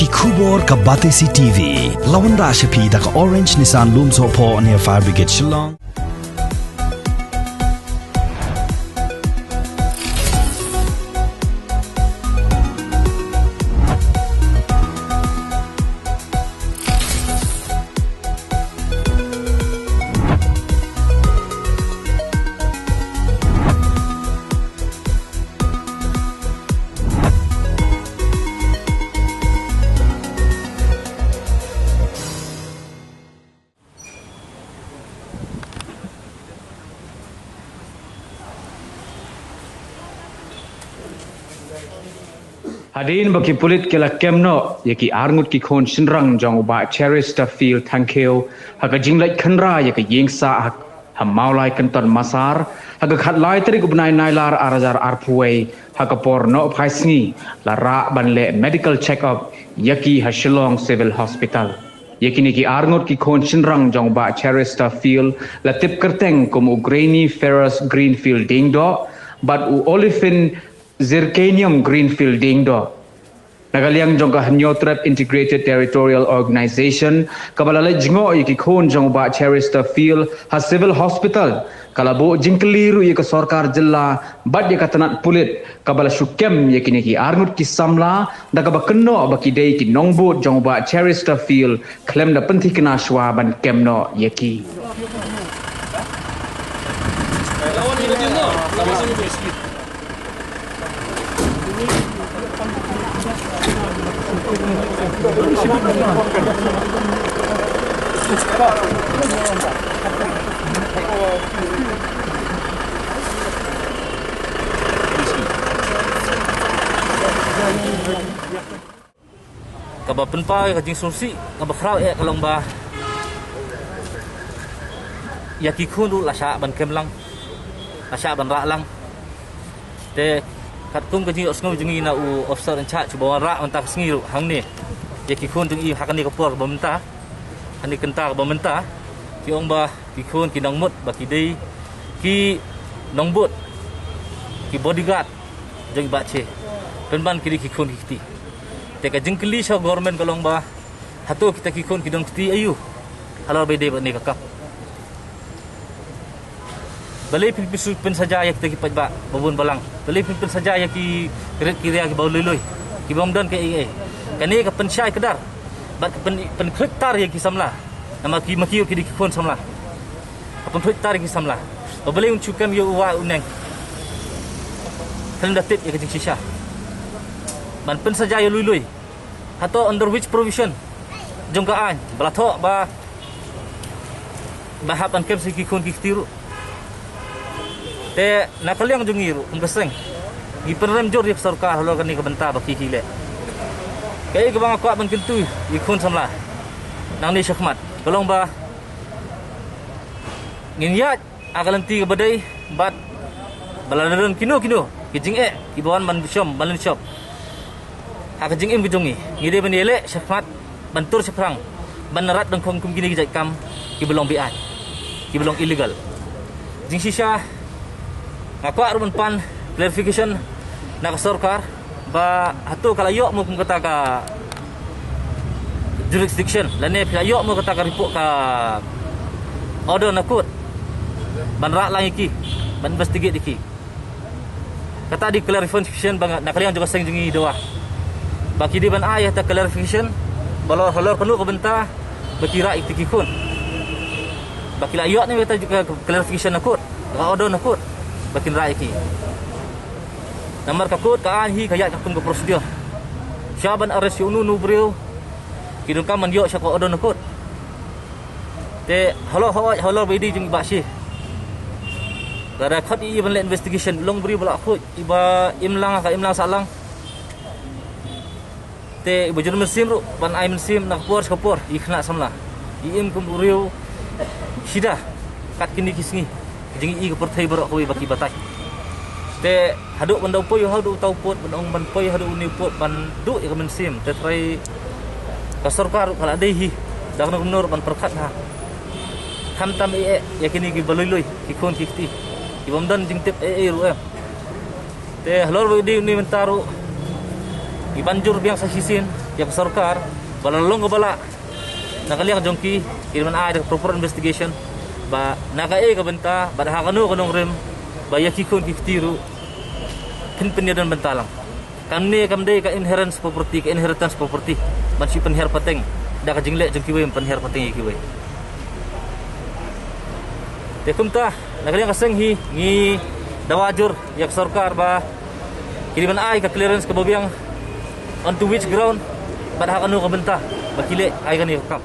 Kubor ka Batesi TV. Lawan Rashapi da ka Orange Nissan Loom Sopo near Fire Brigade Shillong. Hadirin bagi pulit kila kemno yaki arngut ki khon sinrang jong ba Cherister Field thankeu haga jinglat khanra yaki yengsa hak hamaulai kanton masar haga khatlai tari gubnai nailar arazar arpuai haga porno phaisngi la ra banle medical check up yaki Shillong Civil Hospital yaki ni ki arngut ki khon sinrang jong ba Cherister Field la tip kerteng kum ugreni ferrous greenfield dingdo but u olefin zirconium greenfield dingdo nagaliang jong ka Hanyotrep Integrated Territorial Organization kabalala jingo yaki khon jong ba Cherister Field ha civil hospital kalabo jingkeliru yaka sarkar jilla bad yaka tanat pulit kabala syukem yaki ni ki arngut ki samla da ka bakno baki dei ki nongbot jong ba Cherister Field klem da penthi kena shwa ban kemno yaki Kaba penpa ka jing sursi kaba khrau kalong ba yaki khundu la sha ban kemlang la sha ban ra lang te kat kum ka jing osngom jingi na u officer in charge bawa ra antak sngi ru hang ni yaki khun jing I hakani ka por bamenta hani kenta bamenta ki ong ba ki khun ki nangmut ba ki dei ki nongbut ki bodyguard jeng ba che penban ki ki khun ki te ka jingkeli sha government kalong ba hato kita ki khun ki dong ti ayu halor be de ba ni ka balai pin saja ya kita ki pajba babun balang balai pin saja ya ki kira ki baulului ki bomdan ke ai kani ka pensyai kedar bat pen khrektar ya ki samla nama ki makiu ki khon samla pen khrektar ki samla balai uncukan yo wa uneng kan datit ya ki shisha ban pen saja ya lui atau under which provision jongkaan balatho ba bahapan kem si ki khon ki tiru te nakaliang jungiru umkaseng ipenrem jor yak sarkar halo kani ka benta baki hile kai ka bang akwa ban kintu ikun samla nang ni syakmat kolong ba nginyat akalanti ka badai bat baladaran kino kijing ki bawan man syom balun syom aka jing im kijungi ngide ban ele syakmat bantur seprang banarat dang kum gini kijai kam ki belong biat ki belong illegal jing shisha ngakwa rumen pan clarification nak sarkar ba hatu kala yok mo kung kata ka jurisdiction lane pila yok mo kata ka report ka order nakut ban rak lang iki ban investigate iki kata di clarification bang nakaliang juga seng jungi doa baki di ban ayah ta clarification balor halor penuh kebenta bakira itikikun baki la yok ni kata juga clarification nakut order nakut bakin raiki nomor kakut ka anhi kaya kakun ke prosedur syaban arrest unu brio kidung kam man yo sya ko odon nakut te halo bidi jing bashi gara khat I ban investigation long brio bala khut iba imlang salang te ibu jur mesim ru ban ai mesim nak kapor ikhna samla im kum brio sida kat kini kisngi jing I ke perthai berok hoi baki batai te haduk bandau poi hadu tau pot bandong ban poi hadu ni pot ban du ya men sim te trai ka sarkar kala dehi dak nur ban perkhat ha kham tam ya kini ki baloi ki khon ki ti ki bomdan jing tip ru te halor di ni mentaru Ibanjur biang sa sisin, yang sarkar, balalong bala. Nakaliang jongki, kiriman ada proper investigation. Ba nakai ka benta, badahakanu kanong rem, bayakikon kiftiru. Penyadan bentalang. Kamde ka inheritance property. Mansi penher pateng. Da ka jingle jongki we penher pateng ikiwe. Tekumta, nakaliang kasenghi ngi dawajur yak sarkar ba kiriman ay ka clearance ka bobiang on to which ground badahakanu ka benta. Bakile ay kani kam.